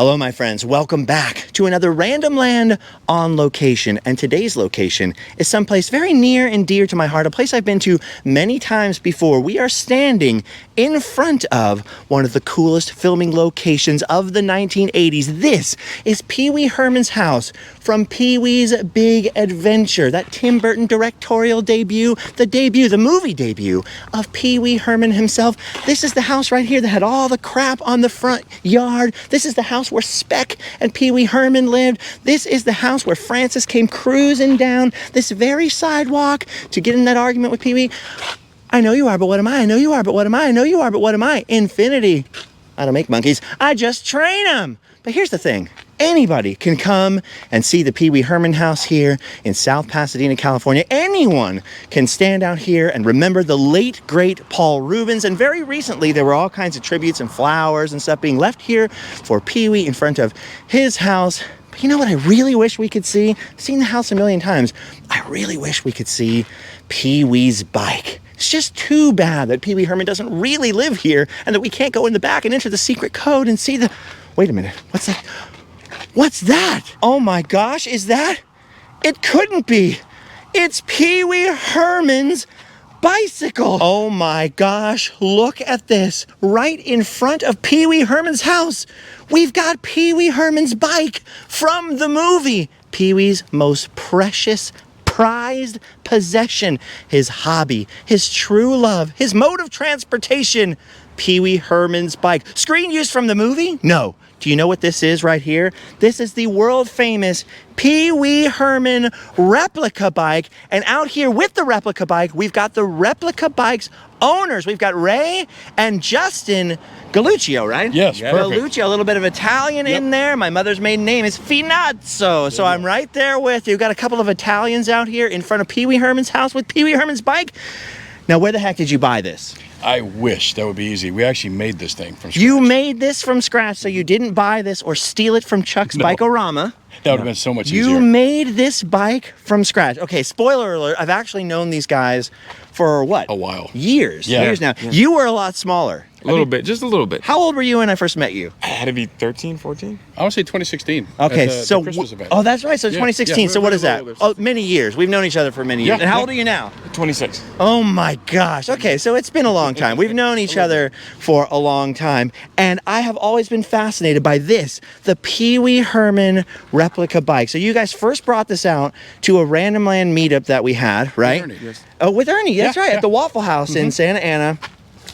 Hello, my friends. Welcome back to another Random Land on location. And today's location is someplace very near and dear to my heart, a place I've been to many times before. We are standing in front of one of the coolest filming locations of the 1980s. This is Pee-wee Herman's house from Pee-wee's Big Adventure, that Tim Burton directorial debut, the movie debut of Pee-wee Herman himself. This is the house right here that had all the crap on the front yard. This is the house where Speck and Pee-wee Herman lived. This is the house where Francis came cruising down this very sidewalk to get in that argument with Pee-wee. I know you are, but what am I? I know you are, but what am I? I know you are, but what am I? Infinity. I don't make monkeys. I just train them. But here's the thing. Anybody can come and see the Pee-wee Herman house here in South Pasadena, California. Anyone can stand out here and remember the late, great Paul Reubens. And very recently, there were all kinds of tributes and flowers and stuff being left here for Pee-wee in front of his house. But you know what I really wish we could see? I've seen the house a million times. I really wish we could see Pee-wee's bike. It's just too bad that Pee-wee Herman doesn't really live here and that we can't go in the back and enter the secret code and see the... Wait a minute. What's that? What's that? Oh my gosh, is that? It couldn't be. It's Pee-wee Herman's bicycle. Oh my gosh, look at this. Right in front of Pee-wee Herman's house, we've got Pee-wee Herman's bike from the movie. Pee-wee's most precious, prized possession, his hobby, his true love, his mode of transportation, Pee-wee Herman's bike. Screen used from the movie? No. Do you know what this is right here? This is the world famous Pee-wee Herman replica bike. And out here with the replica bike, we've got the replica bike's owners. We've got Ray and Justin Galluccio, right? Yes, perfect. Galluccio, a little bit of Italian in there. My mother's maiden name is Finazzo. So I'm right there with you. We've got a couple of Italians out here in front of Pee-wee Herman's house with Pee-wee Herman's bike. Now, where the heck did you buy this? I wish that would be easy. We actually made this thing from scratch. You made this from scratch, so you didn't buy this or steal it from Chuck's Bike-O-Rama. That would have been so much easier. You made this bike from scratch. Okay, spoiler alert, I've actually known these guys for what? A while. Years. Yeah. Years now. Yeah. You were a lot smaller. A little bit, just a little bit. How old were you when I first met you? I had to be 13, 14. I would say 2016. Okay, so the Christmas event. Oh, that's right. So 2016. Yeah. So what is that? Older. Oh, many years. We've known each other for many years. Yeah. And how old are you now? 26. Oh my gosh. Okay, so it's been a long time. We've known each other for a long time. And I have always been fascinated by this, the Pee-wee Herman replica bike. So you guys first brought this out to a Random Land meetup that we had, right? With Ernie, yes. Oh, with Ernie. That's right. Yeah. At the Waffle House in Santa Ana.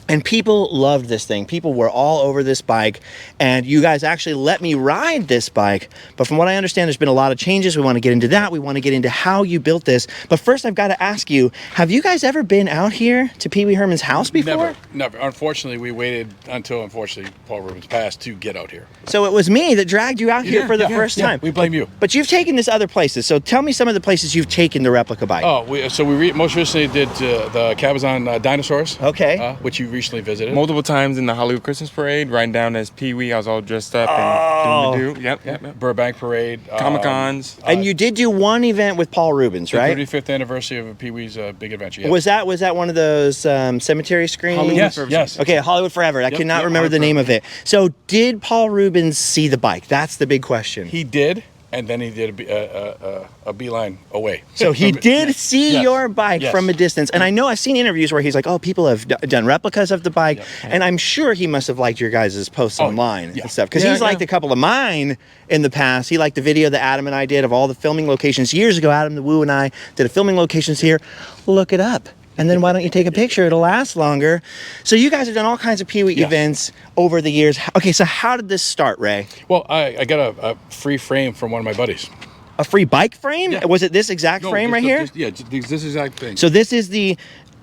And people loved this thing. People were all over this bike. And you guys actually let me ride this bike. But from what I understand, there's been a lot of changes. We want to get into that. We want to get into how you built this. But first, I've got to ask you, have you guys ever been out here to Pee-wee Herman's house before? Never. Unfortunately, we waited until, Paul Reubens passed to get out here. So it was me that dragged you out here for the first time. We blame you. But you've taken this other places. So tell me some of the places you've taken the replica bike. Oh, we most recently did the Cabazon Dinosaurs. Okay. Which you recently visited. Multiple times in the Hollywood Christmas Parade, riding down as Pee-wee. I was all dressed up and doing the do. Yep. Burbank Parade. Comic-Cons. And you did do one event with Paul Reubens, right? The 35th anniversary of Pee-wee's Big Adventure. Yeah. Was that one of those cemetery screens? Yes. Okay, Hollywood Forever. I cannot remember the name of it. So did Paul Reubens see the bike? That's the big question. He did. And then he did a beeline away. So he did see your bike from a distance. And I know I've seen interviews where he's like, oh, people have done replicas of the bike. And I'm sure he must have liked your guys' posts online and stuff. Because he's liked a couple of mine in the past. He liked the video that Adam and I did of all the filming locations. Years ago, Adam the Woo and I did a filming locations here. Look it up. And then why don't you take a picture? It'll last longer. So you guys have done all kinds of Pee-wee events over the years. Okay, so how did this start, Ray? Well, I got a free frame from one of my buddies. A free bike frame? Yeah. Was it this exact frame right here? This exact thing. So this is the...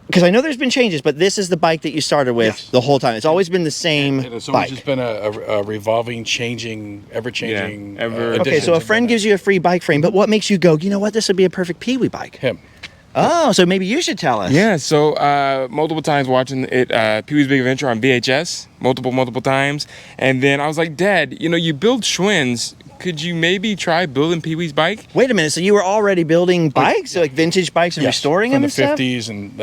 Because I know there's been changes, but this is the bike that you started with the whole time. It's always been the same and it's bike. always just been a revolving, changing, ever-changing Okay, so a friend gives you a free bike frame, but what makes you go, you know what, this would be a perfect Pee-wee bike? Him. Oh, so maybe you should tell us. Yeah, so multiple times watching it, Pee-wee's Big Adventure on VHS, multiple times. And then I was like, Dad, you build Schwinn's. Could you maybe try building Pee-wee's bike? Wait a minute, so you were already building bikes? So like vintage bikes and restoring them and stuff? From the 50s and,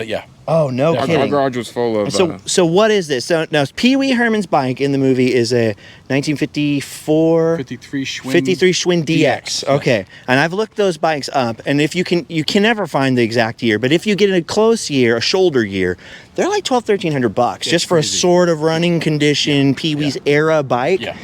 Oh, no Our kidding. garage was full of. So what is this? So now Pee-wee Herman's bike in the movie is a 1954 53 Schwinn. 53 Schwinn DX. DX, Okay. And I've looked those bikes up, and if you can never find the exact year, but if you get a close year, a shoulder year, they're like $1,200-$1,300 just for a sort of running condition Pee-wee's era bike. Yeah.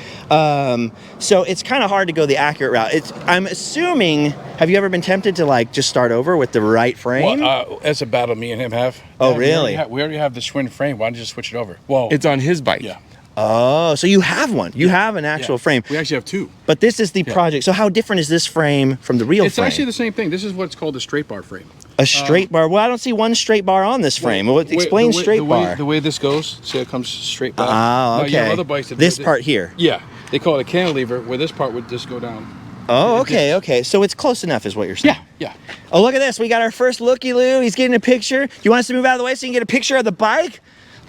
So it's kind of hard to go the accurate route. I'm assuming, have you ever been tempted to like just start over with the right frame? Well, that's a battle me and him have. Oh, Yeah, really? We already have the Schwinn frame. Why don't you just switch it over? Well, It's on his bike. yeah. Oh, so you have one. You have an actual Yeah. frame. We actually have two. But this is the project. So how different is this frame from the real It's frame? actually the same thing. This is what's called a straight bar frame. A straight bar. Well, I don't see one straight bar on this frame. Well, explain straight bar. The way this goes, see it comes straight back. Ah, Now, okay. you have other bikes that This do- part here. Yeah. They call it a cantilever, where this part would just go down. Oh, okay, okay. So it's close enough is what you're saying. Yeah. Oh, look at this. We got our first looky-loo. He's getting a picture. Do you want us to move out of the way so you can get a picture of the bike?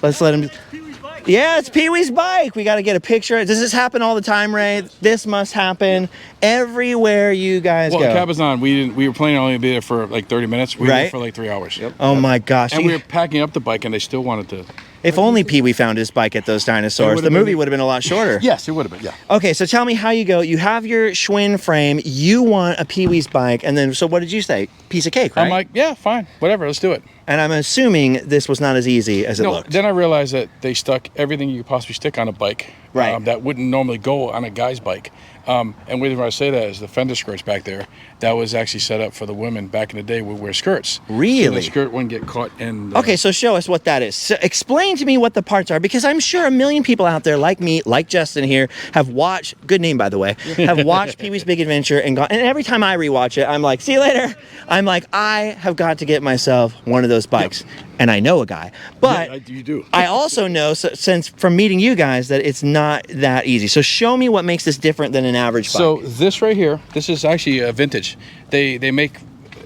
Let's let him... Yeah, it's Pee-wee's bike. We got to get a picture. Does this happen all the time, Ray? This must happen everywhere you guys Well, go. Cabazon, we were planning on only be there for like 30 minutes. We were Right. there for like 3 hours. Yep. Oh, my gosh. And we were packing up the bike, and they still wanted to. If only Pee-wee found his bike at those dinosaurs, the movie would have been a lot shorter. Yes, it would have been. Yeah. Okay, so tell me how you go. You have your Schwinn frame. You want a Pee-wee's bike. And then, so what did you say? Piece of cake, right? I'm like, yeah, fine, whatever, let's do it. And I'm assuming this was not as easy as it looked. Then I realized that they stuck everything you could possibly stick on a bike. Right. That wouldn't normally go on a guy's bike. And the reason why I say that is the fender skirts back there. That was actually set up for the women back in the day would wear skirts. Really? So the skirt wouldn't get caught in. Okay, so show us what that is. So explain to me what the parts are, because I'm sure a million people out there like me, like Justin here, have watched, good name by the way, have watched Pee-wee's Big Adventure and gone, and every time I rewatch it, I'm like, see you later. I'm like, I have got to get myself one of those bikes. Yep. And I know a guy, but yeah, you do. I also know, since from meeting you guys, that it's not that easy. So show me what makes this different than an average bike. So this right here, this is actually a vintage. They make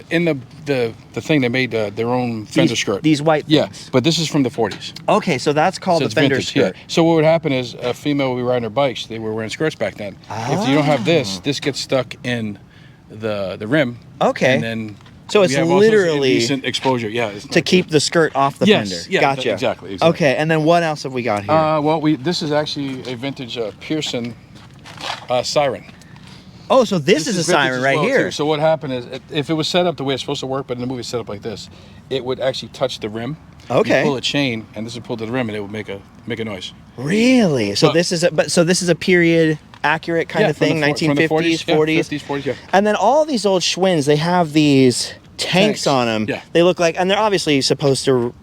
in the thing they made their own fender skirt. These white things. Yeah, but this is from the 40s. Okay, so that's called So the it's fender vintage, skirt. yeah. So what would happen is a female would be riding her bikes. They were wearing skirts back then. If you don't have this gets stuck in the rim. Okay. And then so it's we have also literally indecent exposure. Yeah. to keep the skirt off the fender. Yeah, Gotcha. exactly. Okay, and then what else have we got here? Well, this is actually a vintage Pearson siren. Oh, so this is a vintage siren as right well, here. too. So what happened is, if it was set up the way it's supposed to work, but in the movie it's set up like this, it would actually touch the rim. Okay. You pull a chain, and this would pull to the rim, and it would make a noise. Really? So this is a period accurate kind of thing, 1950s, 40s. 50s, 40s, yeah. And then all these old Schwinns, they have these tanks on them. Yeah. They look like, and they're obviously supposed to,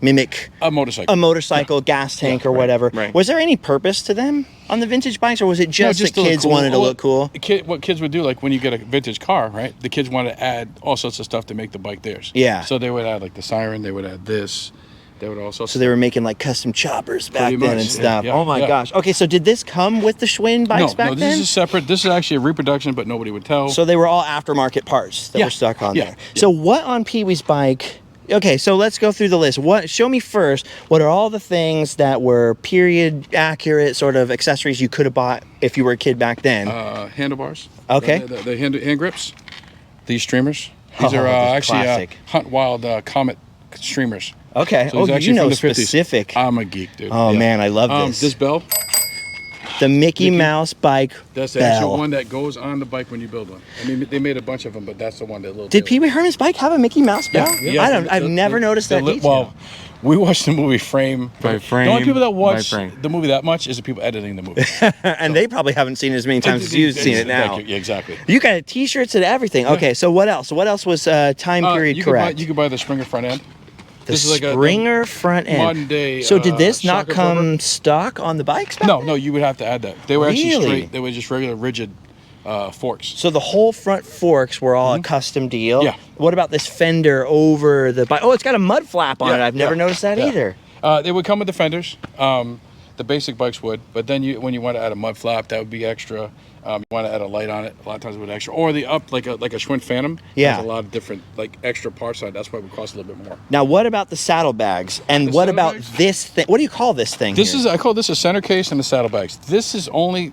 mimic A motorcycle. gas tank, Yeah, or whatever. right. Was there any purpose to them on the vintage bikes, or was it just just that to look kids cool. wanted to look cool? What kids would do, like when you get a vintage car, right? The kids want to add all sorts of stuff to make the bike theirs. Yeah. So they would add like the siren, they would add this, they would also. So they were making like custom choppers back Pretty then much, and stuff. yeah, Oh my yeah. gosh. Okay, so did this come with the Schwinn bikes back no, then? this is separate. This is actually a reproduction, but nobody would tell. So they were all aftermarket parts that Yeah, were stuck on yeah, there. yeah. So what on Pee-wee's bike? Okay, so let's go through the list. Show me first, what are all the things that were period accurate sort of accessories you could have bought if you were a kid back then? Handlebars. Okay. The hand grips. These streamers. These are those actually classic. Hunt Wild Comet streamers. Okay. So these are Oh, actually you know from the 50s. specific. I'm a geek, dude. Oh Yeah. man, I love this. This bell. The Mickey Mouse bike That's the bell. actual one that goes on the bike when you build one. I mean, they made a bunch of them, but that's the one that little. Did Pee-wee Herman's bike have a Mickey Mouse bell? I've never noticed that detail. Well, we watched the movie frame By frame, The only people that by watch frame. the movie that much is the people editing the movie. And they probably haven't seen it as many times as you've seen it now. Yeah, exactly. You got T-shirts and everything. Okay, so what else? What else was time period correct? You could buy the Springer front end. The This is like a Springer front end. modern day, So did this not shock come absorber? stock on the bikes? back then? No, you would have to add that. They were actually Really? straight. They were just regular rigid forks. So the whole front forks were all a custom deal? Yeah. What about this fender over the bike? Oh, it's got a mud flap on Yeah, it. I've never yeah, noticed that yeah. either. They would come with the fenders. The basic bikes would, but then when you want to add a mud flap, that would be extra. You want to add a light on it, a lot of times it would extra. Or the up like a Schwinn Phantom. Yeah. Has a lot of different like extra parts on it. That's why it would cost a little bit more. Now, what about the saddlebags? And The what about saddlebags? this thing? What do you call this thing This here? is I call this a center case and the saddlebags. This is only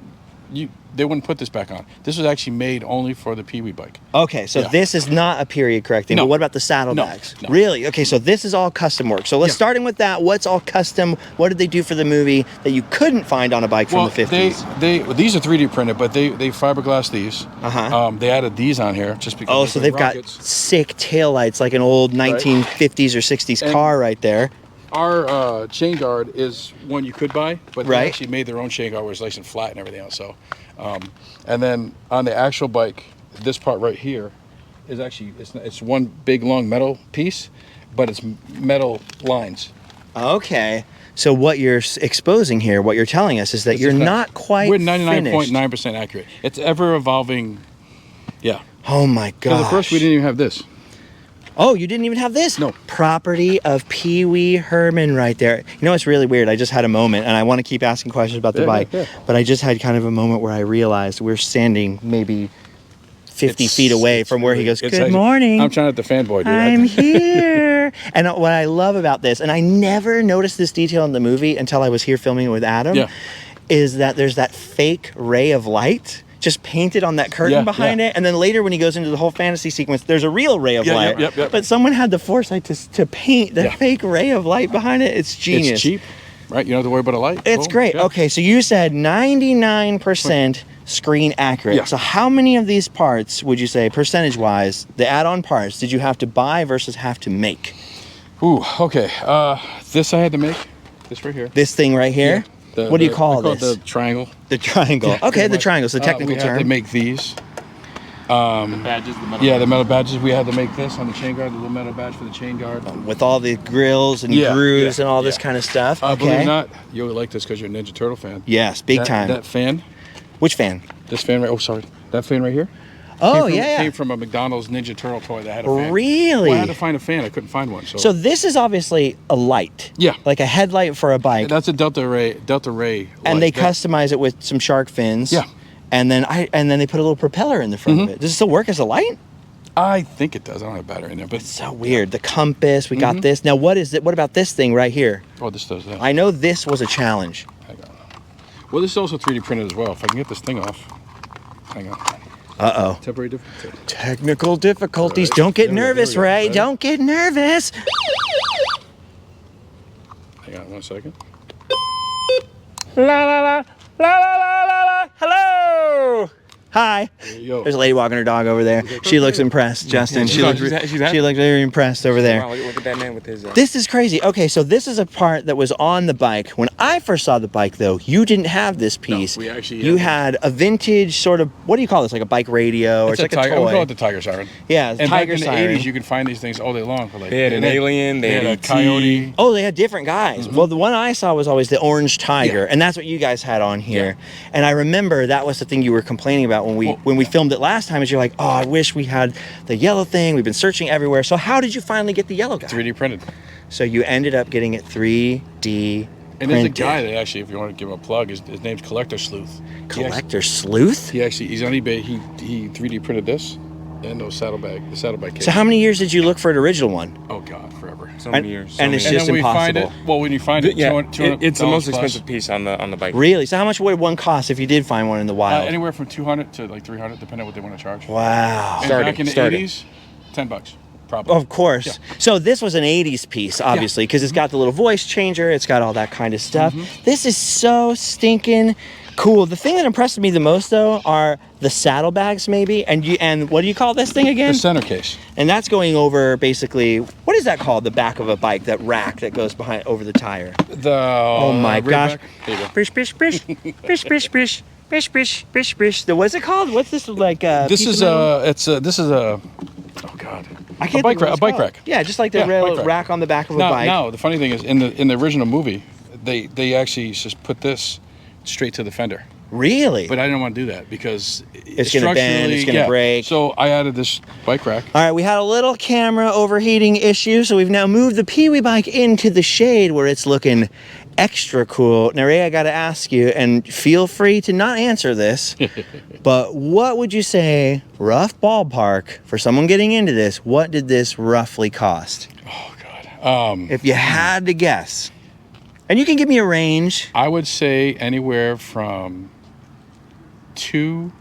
they wouldn't put this back on. This was actually made only for the PeeWee bike. Okay, so Yeah. this is not a period correcting. No. But what about the saddlebags? No. Really? Okay, so this is all custom work. So let's starting with that. What's all custom? What did they do for the movie that you couldn't find on a bike from the 50s? These are 3D printed, but they fiberglass these. Uh-huh. They added these on here just because. Oh, so they've got sick taillights like an old 1950s or 60s car right there. Our chain guard is one you could buy, but they Right. actually made their own chain guard where it's nice and flat and everything else. So, and then on the actual bike, this part right here is actually it's one big long metal piece, but it's metal lines. Okay. So what you're exposing here, what you're telling us is that you're not quite We're finished. 99.9% accurate. It's ever evolving. Yeah. Oh my So gosh. the first we didn't even have this. Oh, you didn't even have this? No. Property of PeeWee Herman right there. You know what's really weird? I just had a moment, and I want to keep asking questions about the bike, but I just had kind of a moment where I realized we're standing maybe 50 feet away from where he goes, good morning. I'm trying not to fanboy, dude. I'm here. And what I love about this, and I never noticed this detail in the movie until I was here filming it with Adam, is that there's that fake ray of light just painted on that curtain behind it. And then later when he goes into the whole fantasy sequence, there's a real ray of light. But someone had the foresight to paint the fake ray of light behind it. It's genius. It's cheap, right? You don't have to worry about a light. It's great. Yeah. Okay, so you said 99% screen accurate. Yeah. So how many of these parts would you say, percentage-wise, the add-on parts, did you have to buy versus have to make? Ooh, okay. This I had to make. This right here. This thing right here? Yeah. What do you call it this? the triangle. The triangle. Okay, the triangle. It's a technical we term. had to make these. Badges, the metal The metal badges. We had to make this on the chain guard, the little metal badge for the chain guard. With all the grills and grooves and all this kind of stuff. Believe it Okay. or not, you'll like this because you're a Ninja Turtle fan. Yes, big time. That fan. Which fan? This fan right. Oh, sorry. That fan right here. Oh, Came from a McDonald's Ninja Turtle toy that had a fan. Really? Well, I had to find a fan. I couldn't find one. So this is obviously a light. Yeah. Like a headlight for a bike. That's a Delta Ray. And they customize it with some shark fins. Yeah. And then they put a little propeller in the front of it. Does it still work as a light? I think it does. I don't have a battery in there, but It's so weird. The compass, we got this. Now what is it? What about this thing right here? oh, this does that. I know this was a challenge. Hang on. Well, this is also 3D printed as well. If I can get this thing off. Hang on. Uh-oh. Temporary difficulty. Technical difficulties. Right. Don't get There we go, nervous, there we go. Ray. Ready? Don't get nervous. Hang on 1 second. La la la la la la la la. Hello. Hi. There you go. There's a lady walking her dog over there. She looks impressed, Justin. She looks very impressed over there. Wow, look at that man with his. This is crazy. Okay, so this is a part that was on the bike. When I first saw the bike, though, you didn't have this piece. we actually you had a vintage sort of, what do you call this? Like a bike radio, or it's like a tiger. We toy. call it the tiger siren. Yeah, And tiger back in siren. the 80s, you could find these things all day long. For like, They had an alien. They had a a coyote. Oh, they had different guys. Well, the one I saw was always the orange tiger, and that's what you guys had on here. And I remember that was the thing you were complaining about when we filmed it last time. Is you're like, oh, I wish we had the yellow thing. We've been searching everywhere. So how did you finally get the yellow guy? 3D printed. So you ended up getting it 3D And there's a printed. guy that actually, if you want to give him a plug, his name's Collector Sleuth. Collector Sleuth. He's on eBay. He 3D printed this and the saddlebag case. So how many years did you look for an original one? Oh God, forever. So many years. and it's And just then we find impossible. it. Well, when you find it, Yeah, $200 it's the most plus. expensive piece on the bike. Really? So how much would one cost if you did find one in the wild? Anywhere from 200 to like 300, depending on what they want to charge. Wow. And back in the 80s, $10, probably. Of course. So this was an 80s piece, obviously, because it's got the little voice changer. It's got all that kind of stuff. This is so stinking cool. The thing that impressed me the most, though, are the saddlebags, maybe. And what do you call this thing again? The center case. And that's going over, basically, what is that called? The back of a bike, that rack that goes behind over the tire. Oh my gosh. There you go. Bish, bish, bish. Bish, bish, bish. Bish, bish, bish, bish. What's it called? What's this like? This is oh God. I can't a bike think of what rack. A it's bike called. rack. Yeah, just like the bike rack. rack on the back of a Now, bike. now the funny thing is, in the original movie, they actually just put this straight to the fender. Really? But I didn't want to do that because It's gonna bend, it's gonna break. So I added this bike rack. All right, we had a little camera overheating issue, so we've now moved the PeeWee bike into the shade where it's looking extra cool. Now, Ray, I got to ask you, and feel free to not answer this, but what would you say, rough ballpark, for someone getting into this, what did this roughly cost? Oh God. If you had to guess. And you can give me a range. I would say anywhere from $2,000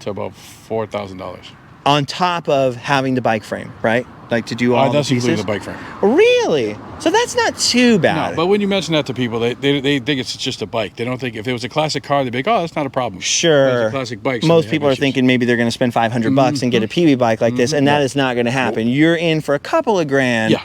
to about $4,000. On top of having the bike frame, right? Like to do all the That's pieces? including the bike frame. Really? So that's not too bad. No, but when you mention that to people, they think it's just a bike. They don't think if it was a classic car, they'd be like, oh, that's not a problem. Sure. But it's a classic bike. So Most they people have are issues. thinking maybe they're going to spend $500 and get a PeeWee bike like this, and that is not going to happen. You're in for a couple of grand. Yeah.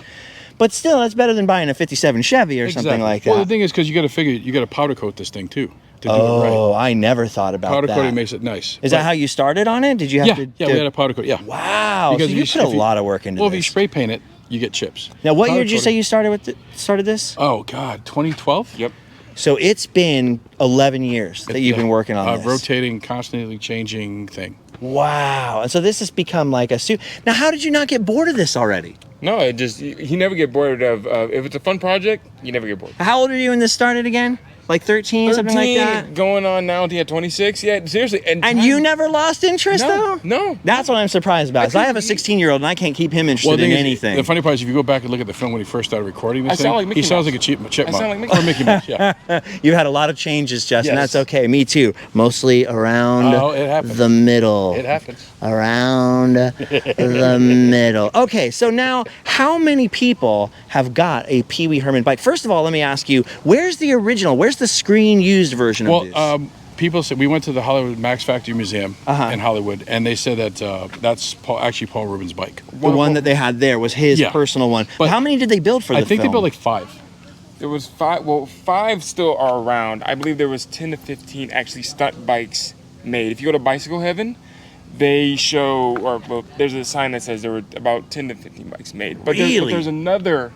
But still, that's better than buying a 57 Chevy or something like that. Well, the thing is, because you got to figure, you got to powder coat this thing too to do it Oh, right. I never thought about Powder that. coating makes it nice. Is that how you started on it? Did you have to? Yeah, we had a powder coat. Yeah. Wow. Because so you if put a if you- lot of work into Well, this. if you spray paint it, you get chips. Now, what Powder year did you say coating- you started this? Oh God, 2012. Yep. So it's been 11 years that you've been working on this. Rotating, constantly changing thing. Wow. And so this has become like a suit. Now, how did you not get bored of this already? No, it just you never get bored of. If it's a fun project, you never get bored. How old are you when this started again? Like 13, something like that? Going on now to 26. Yeah, seriously. And you never lost interest, No, though? no. That's what I'm surprised about. 'Cause I have a 16-year-old, and I can't keep him interested the in thing is, anything. The funny part is, if you go back and look at the film when he first started recording this I thing, sound like Mickey he sounds Mouse. like a chipmunk. I sound like Mickey Or Mickey Mouse. Yeah. You've had a lot of changes, Justin. Yes. That's okay. Me too. Mostly around Oh, it happens. the middle. It happens. Around the middle. Okay, so now how many people have got a Pee-wee Herman bike? First of all, let me ask you, where's the original? Where's the screen-used version of this? Well, people said we went to the Hollywood Max Factory Museum in Hollywood, and they said that that's actually Paul Reubens' bike. the one that they had there was his Yeah. personal one. But how many did they build for the I think film? they built like 5. There was 5. Well, 5 still are around. I believe there was 10 to 15 actually stunt bikes made. If you go to Bicycle Heaven, they show, or well, there's a sign that says there were about 10 to 15 bikes made. But Really? there's another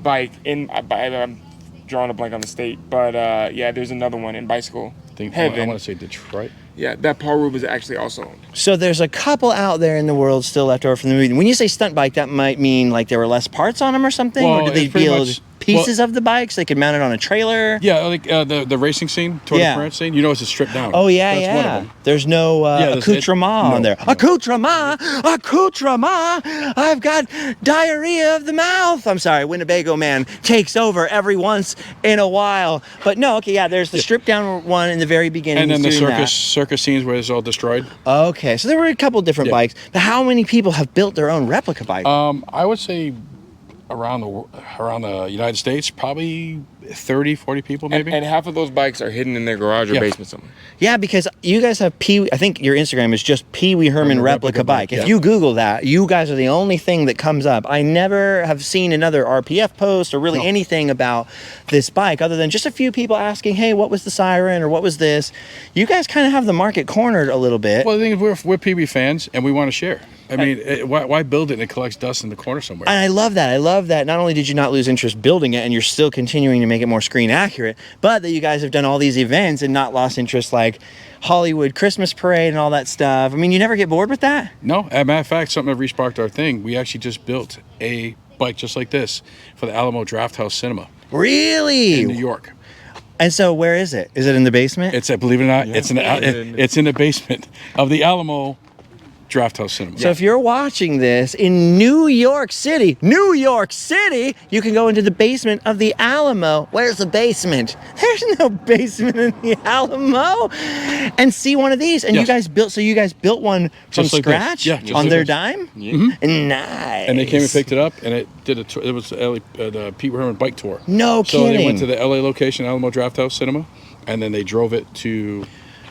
bike in. I'm drawing a blank on the state, but yeah, there's another one in Bicycle I Heaven. want to say Detroit. Yeah, that Paul Reubens actually also owned. So there's a couple out there in the world still left over from the movie. When you say stunt bike, that might mean like there were less parts on them or something? Well, or did they it's pretty build much- pieces of the bikes? They could mount it on a trailer? Yeah, like the racing scene, Tour Yeah. de France scene. You know, it's a stripped down. Oh, yeah, That's yeah. one of them. There's no there's- accoutrement on no, there. no. Accoutrement! Accoutrement! I've got diarrhea of the mouth. I'm sorry, Winnebago man takes over every once in a while. But no, okay, yeah, there's the stripped down one in the very beginning. And then the He's doing circus scenes where it's all destroyed. that. Okay, so there were a couple different Yeah. bikes. But how many people have built their own replica bike? I would say around the United States, probably 30, 40 people maybe. And half of those bikes are hidden in their garage or Yeah. basement somewhere. Yeah, because you guys have Pee-wee, I think your Instagram is just Pee-wee Herman replica bike. If yeah. you Google that, you guys are the only thing that comes up. I never have seen another RPF post or really anything about this bike other than just a few people asking, hey, what was the siren or what was this? You guys kind of have the market cornered a little bit. Well, the thing is, we're PeeWee fans and we want to share. I mean, why build it and it collects dust in the corner somewhere? And I love that. I love that not only did you not lose interest building it and you're still continuing to make it more screen accurate, but that you guys have done all these events and not lost interest like Hollywood Christmas Parade and all that stuff. I mean, you never get bored with that? No, as a matter of fact, something that resparked our thing. We actually just built a bike just like this for the Alamo Draft House Cinema Really? in New York. And so where is it? Is it in the basement? It's believe it or not, it's in the basement of the Alamo Draft House Cinema. So if you're watching this in New York City, you can go into the basement of the Alamo. Where's the basement? There's no basement in the Alamo. And see one of these. And you Yes. guys built one from Just like this. scratch Yeah, just on like their this. dime? Mm-hmm. Nice. And they came and picked it up, and it was the Pete Herman bike tour. No So kidding. they went to the LA location, Alamo Draft House Cinema, and then they drove it to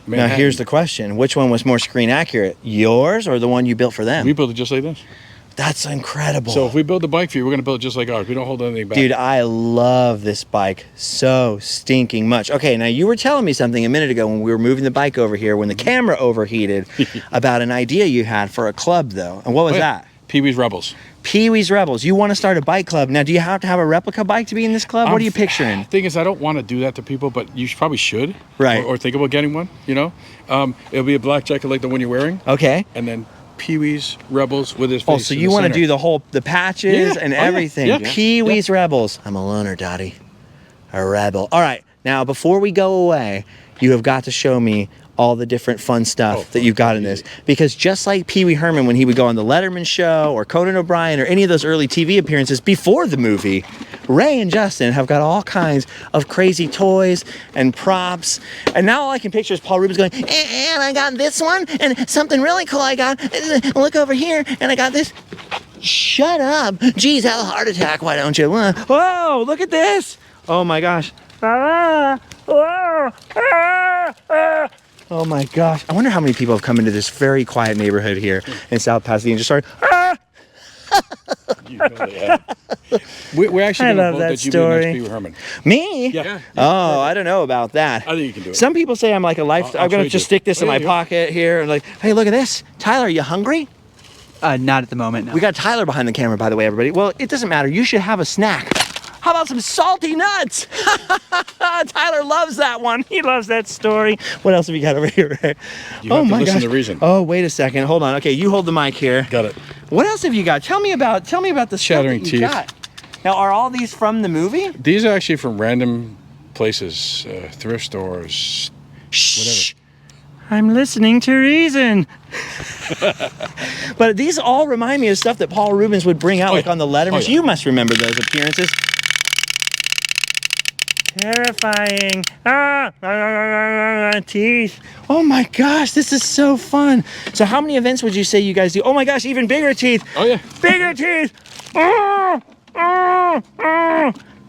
Now Manhattan. here's the question. Which one was more screen accurate? Yours or the one you built for them? We built it just like this. That's incredible. So if we build the bike for you, we're going to build it just like ours. We don't hold anything back. Dude, I love this bike so stinking much. Okay, now you were telling me something a minute ago when we were moving the bike over here when the camera overheated about an idea you had for a club, though. And what was that? PeeWee's Rebels. Pee-wee's Rebels. You want to start a bike club. Now, do you have to have a replica bike to be in this club? What are you picturing? Thing is, I don't want to do that to people, but you probably should. Right. Or think about getting one, you know? It'll be a black jacket like the one you're wearing, Okay. and then PeeWee's Rebels with his face Oh, so in you the want to center. do the patches Yeah. and Oh, yeah. everything. Yeah. Pee-wee's Rebels. I'm a loner, Dottie. A rebel. All right. Now, before we go away, you have got to show me all the different fun stuff that you've got in this. Because just like Pee-wee Herman when he would go on the Letterman show or Conan O'Brien or any of those early TV appearances before the movie, Ray and Justin have got all kinds of crazy toys and props. And now all I can picture is Paul Reubens going, and I got this one, and something really cool I got. Look over here, and I got this. Shut up. Geez, have a heart attack, why don't you? Whoa, look at this. Oh my gosh. Oh my gosh. I wonder how many people have come into this very quiet neighborhood here in South Pasadena and just started, You really have. We're actually going to vote that you be next PeeWee Herman. Me? Yeah. Oh, I don't know about that. I think you can do it. Some people say I'm like a life. I'm going to just stick this in my pocket here and like, hey, look at this. Tyler, are you hungry? Not at the moment, no. We got Tyler behind the camera, by the way, everybody. Well, it doesn't matter. You should have a snack. How about some salty nuts? Tyler loves that one. He loves that story. What else have you got over here, Ray? You have to listen to reason. Oh, wait a second. Hold on. Okay, you hold the mic here. Got it. What else have you got? Tell me about the Shattering stuff that you teeth. got. Now, are all these from the movie? These are actually from random places, thrift stores, Shh. I'm listening to reason. But these all remind me of stuff that Paul Reubens would bring out, like on the Letterman. Oh, yeah. You must remember those appearances. Terrifying. Teeth. Oh my gosh, this is so fun. So how many events would you say you guys do? Oh my gosh, even bigger teeth. Oh, yeah. Bigger teeth. And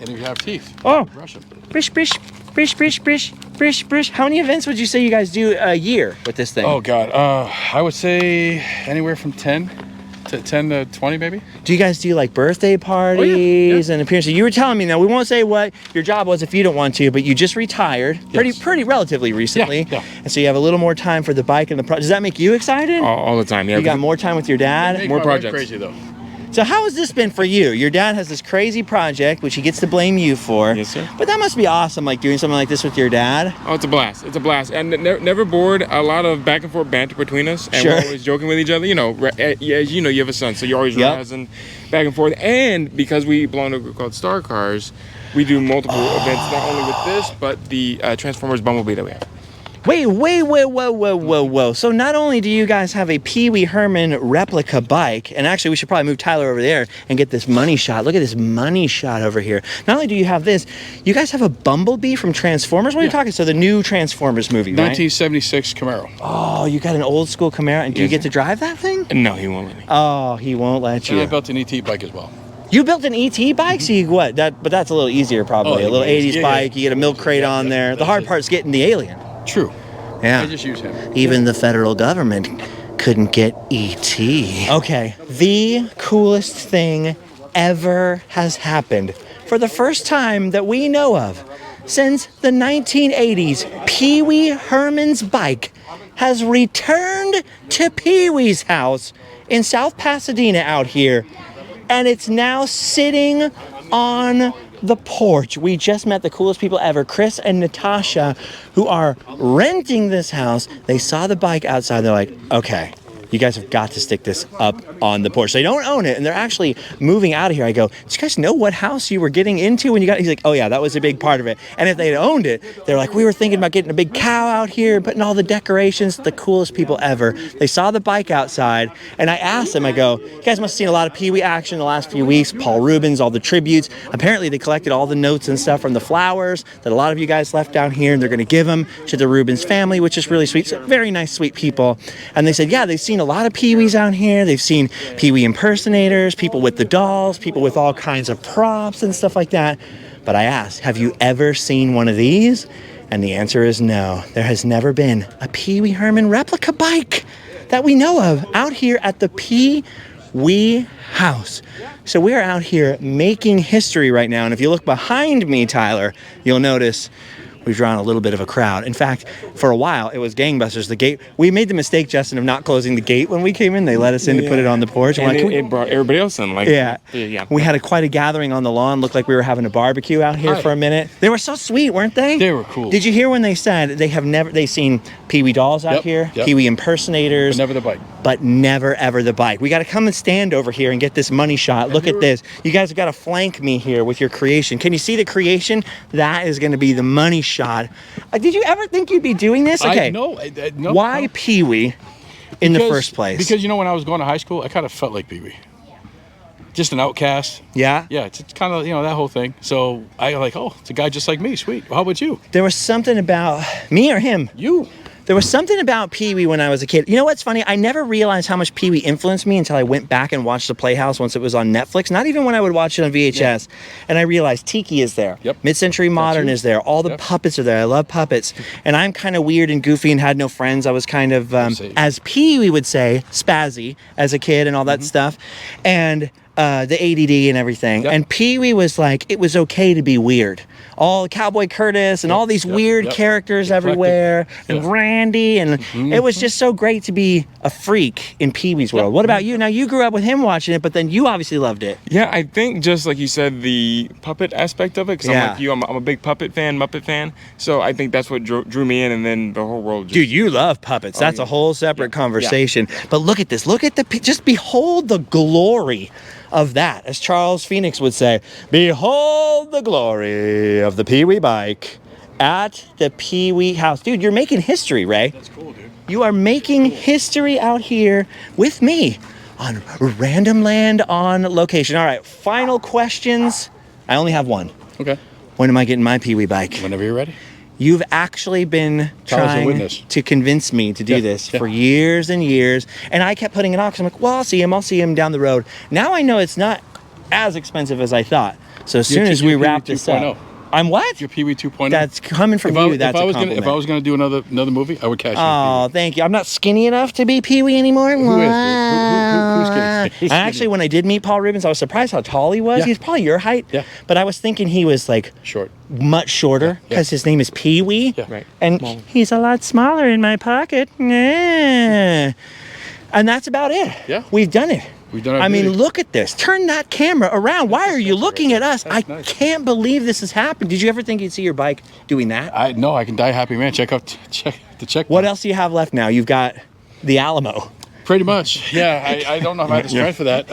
if you have teeth, Oh. brush them. Bish, bish, bish, bish, bish, bish, bish. How many events would you say you guys do a year with this thing? Oh, God. I would say anywhere from 10 to 20, maybe. Do you guys do like birthday parties and appearances? You were telling me, now we won't say what your job was if you don't want to, but you just retired pretty relatively recently. Yeah. And so you have a little more time for the bike and the does that make you excited? All the time, yeah. You got more time with your dad? More My wife projects. Crazy, though. So how has this been for you? Your dad has this crazy project, which he gets to blame you for. Yes, sir. But that must be awesome, like doing something like this with your dad. Oh, it's a blast. It's a blast. And never bored. A lot of back and forth banter between us. And Sure. we're always joking with each other. You know, as you know, you have a son, so you're always Yep. razzing back and forth. And because we belong to a group called Star Cars, we do multiple events, not only with this, but the Transformers Bumblebee that we have. Wait, whoa. So not only do you guys have a PeeWee Herman replica bike, and actually we should probably move Tyler over there and get this money shot. Look at this money shot over here. Not only do you have this, you guys have a Bumblebee from Transformers? What are you talking? So the new Transformers movie, right? 1976 Camaro. Oh, you got an old school Camaro, and do you get to drive that thing? No, he won't let me. Oh, he won't let And I you. built an ET bike as well. You built an ET bike? So you what? But that's a little easier probably. Oh, a little yeah, 80s yeah, bike, you get a milk crate on there. The hard it. part's getting the alien. True. Yeah. I just use him. Even the federal government couldn't get E.T. Okay, the coolest thing ever has happened. For the first time that we know of, since the 1980s, PeeWee Herman's bike has returned to PeeWee's house in South Pasadena out here, and it's now sitting on the porch. We just met the coolest people ever, Chris and Natasha, who are renting this house. They saw the bike outside. They're like, okay, you guys have got to stick this up on the porch. They don't own it, and they're actually moving out of here. I go, do you guys know what house you were getting into when you got? He's like, oh yeah, that was a big part of it. And if they'd owned it, they're like, we were thinking about getting a big cow out here, putting all the decorations. The coolest people ever. They saw the bike outside, and I asked them, I go, you guys must have seen a lot of PeeWee action the last few weeks. Paul Reubens, all the tributes. Apparently they collected all the notes and stuff from the flowers that a lot of you guys left down here, and they're going to give them to the Reubens family, which is really sweet. So very nice, sweet people. And they said, yeah, they've seen a lot of PeeWees out here. They've seen PeeWee impersonators, people with the dolls, people with all kinds of props and stuff like that. But I asked, have you ever seen one of these? And the answer is no. There has never been a PeeWee Herman replica bike that we know of out here at the PeeWee house. So we're out here making history right now. And if you look behind me, Tyler, you'll notice we've drawn a little bit of a crowd. In fact, for a while, it was gangbusters. The gate, we made the mistake, Justin, of not closing the gate when we came in. They let us in to put it on the porch. And it brought everybody else in. Like, yeah. Yeah. We had quite a gathering on the lawn. Looked like we were having a barbecue out here for a minute. They were so sweet, weren't they? They were cool. Did you hear when they said they've seen PeeWee dolls out here, PeeWee impersonators, But never the bike. but never ever the bike. We got to come and stand over here and get this money shot. Look at this. You guys have got to flank me here with your creation. Can you see the creation? That is going to be the money shot. Did you ever think you'd be doing this? Okay. No. Why PeeWee in the first place? Because, you know, when I was going to high school, I kind of felt like PeeWee. just an outcast. Yeah? Yeah, it's kind of, that whole thing. So I like, oh, it's a guy just like me. Sweet. How about you? There was something about me or him? You. There was something about Pee-wee when I was a kid. You know what's funny? I never realized how much Pee-wee influenced me until I went back and watched The Playhouse once it was on Netflix. Not even when I would watch it on VHS. Yeah. And I realized Tiki is there. Yep. Mid-Century Modern is there. All the puppets are there. I love puppets. And I'm kind of weird and goofy and had no friends. I was kind of, as Pee-wee would say, spazzy as a kid and all that stuff. And the ADD and everything. Yep. And Pee-wee was like, it was okay to be weird. All Cowboy Curtis and all these weird characters everywhere, and Randy, and it was just so great to be a freak in Pee-wee's world. What about you? Now, you grew up with him watching it, but then you obviously loved it. Yeah, I think just like you said, the puppet aspect of it, because I'm like you, I'm a big puppet fan, Muppet fan, so I think that's what drew me in, and then the whole world just... Dude, you love puppets. That's a whole separate conversation. But look at this. Look at just behold the glory of that, as Charles Phoenix would say, behold the glory of the Pee-wee bike at the Pee-wee house. Dude, you're making history, Ray. That's cool, dude. You are making history out here with me on Random Land on location. All right, final questions. I only have one. Okay. When am I getting my Pee-wee bike? Whenever you're ready. You've actually been trying to convince me to do this for years and years, and I kept putting it off because I'm like, well, I'll see him down the road. Now I know it's not as expensive as I thought. So as soon as we wrap this up, I'm what? Your Pee-wee 2.0. That's coming from you. That's a compliment. If I was gonna do another movie, I would cash in. Oh, thank you. I'm not skinny enough to be Pee-wee anymore. Who is? Who's skinny? Actually, when I did meet Paul Reubens, I was surprised how tall he was. Yeah. He's probably your height. Yeah. But I was thinking he was like Short. much shorter because his name is Pee-wee. Yeah. Right. And he's a lot smaller in my pocket. Yeah. And that's about it. Yeah. We've done it. We've done our I mean, duty. look at this. Turn that camera around. Why are you looking at us? I can't believe this has happened. Did you ever think you'd see your bike doing that? No, I can die happy, man. Check the check. What else do you have left now? You've got the Alamo. Pretty much. Yeah, I don't know if I have the strength for that.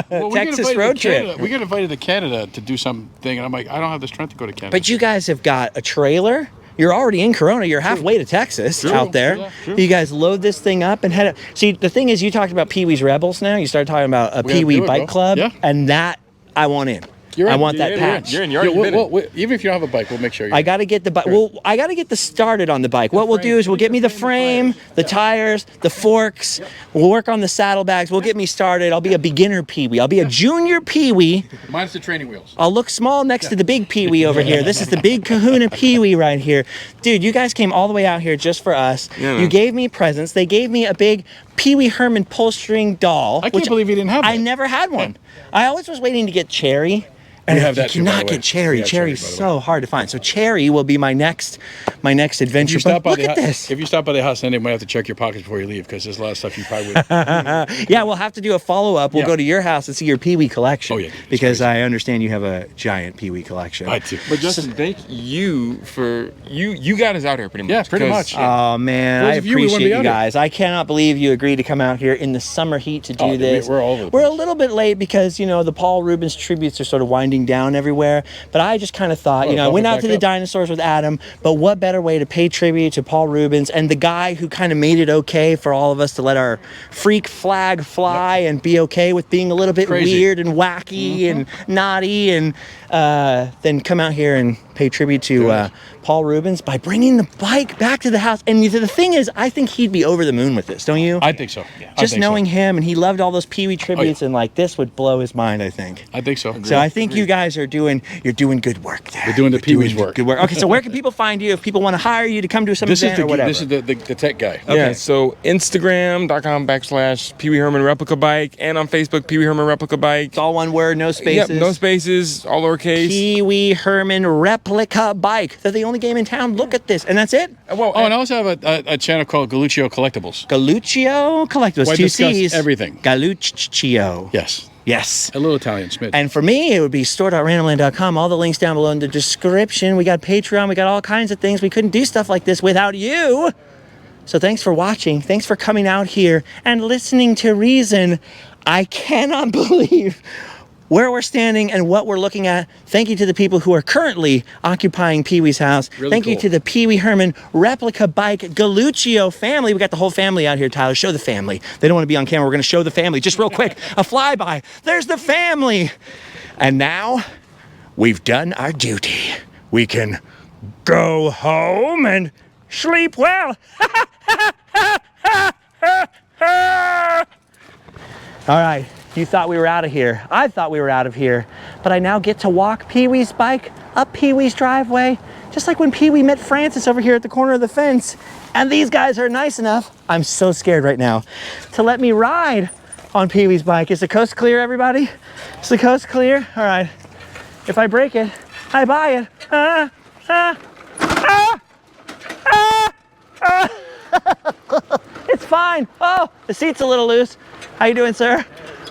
Well, Texas road trip. We got invited to Canada to do something, and I'm like, I don't have the strength to go to Canada. But you guys have got a trailer. You're already in Corona. You're halfway to Texas out there. Yeah, true. You guys load this thing up and head up. See, the thing is, you talked about Pee-wee's Rebels now. You started talking about a Pee-wee bike club. Yeah. And that, I want in. I want that patch. You're in. You're already even if you don't have a bike, we'll make sure you're I got to get the bike. Well, I got to get the started on the bike. What we'll do is we'll get me the frame, the tires, the forks. We'll work on the saddlebags. We'll get me started. I'll be a beginner Pee-wee. I'll be a junior Pee-wee. Minus the training wheels. I'll look small next to the big Pee-wee over here. This is the big kahuna Pee-wee right here. Dude, you guys came all the way out here just for us. Yeah. You gave me presents. They gave me a big Pee-wee Herman pull-string doll. I can't believe you didn't have that. I never had one. I always was waiting to get Cherry. And we have that you too, by cannot the way. get Cherry. Yeah, Cherry's Cherry, by the so hard to find. So Cherry will be my next adventure. But look at this. If you stop by the house, then you might have to check your pockets before you leave because there's a lot of stuff you probably would. Yeah, we'll have to do a follow-up. We'll go to your house and see your Pee-wee collection. Oh, yeah. Because I understand you have a giant Pee-wee collection. I do. But Justin, thank you for you got us out here pretty much. Yeah, pretty much. Oh man, I appreciate you guys. I cannot believe you agreed to come out here in the summer heat to do this. We're all over the We're a place. little bit late because the Paul Reubens tributes are sort of winding down everywhere. But I just kind of thought, I went out to the dinosaurs with Adam. But what better way to pay tribute to Paul Reubens and the guy who kind of made it okay for all of us to let our freak flag fly and be okay with being a little bit weird and wacky and naughty, and then come out here and pay tribute to Paul Reubens by bringing the bike back to the house. And the thing is, I think he'd be over the moon with this, don't you? I think so. Yeah. Just knowing him, and he loved all those Pee-wee tributes, and like this would blow his mind, I think. I think so. So I think you guys are doing good work there. We're doing the Pee-wee's work. Good work. Okay, so where can people find you if people want to hire you to come to some event or whatever? This is the tech guy. Okay. Yeah, so Instagram.com/PeeWee Herman Replica Bike, and on Facebook, PeeWee Herman Replica Bike. It's all one word, no spaces. Yep, no spaces, all lowercase. PeeWee Herman Replica Bike. They're the only game in town. Look at this. And that's it? Well, and I also have a channel called Galluccio Collectibles. Galluccio Collectibles. Where I Two discuss C's. everything. Galluccio. Yes. Yes. A little Italian smidge. And for me, it would be store.randomland.com. All the links down below in the description. We got Patreon. We got all kinds of things. We couldn't do stuff like this without you. So thanks for watching. Thanks for coming out here and listening to reason. I cannot believe where we're standing and what we're looking at. Thank you to the people who are currently occupying Pee-wee's house. Really Thank you cool. to the PeeWee Herman Replica Bike Galluccio family. We got the whole family out here, Tyler. Show the family. They don't want to be on camera. We're going to show the family. Just real quick, a flyby. There's the family. And now we've done our duty. We can go home and sleep well. All right, you thought we were out of here. I thought we were out of here, but I now get to walk Pee-wee's bike up Pee-wee's driveway, just like when Pee-wee met Francis over here at the corner of the fence. And these guys are nice enough, I'm so scared right now, to let me ride on Pee-wee's bike. Is the coast clear, everybody? Is the coast clear? All right, if I break it, I buy it. It's fine. Oh, the seat's a little loose. How you doing, sir?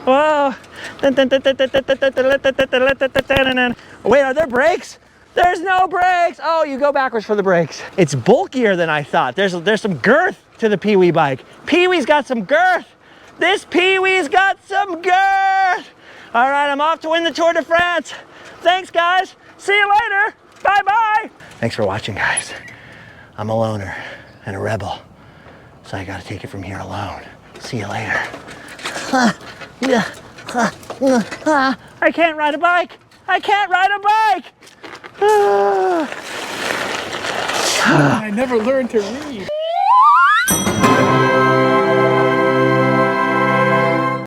Whoa. Wait, are there brakes? There's no brakes. Oh, you go backwards for the brakes. It's bulkier than I thought. There's some girth to the Pee-wee bike. Pee-wee's got some girth. This Pee-wee's got some girth. All right, I'm off to win the Tour de France. Thanks, guys. See you later. Bye-bye. Thanks for watching, guys. I'm a loner and a rebel, so I gotta take it from here alone. See you later. I can't ride a bike. I can't ride a bike. I never learned to read.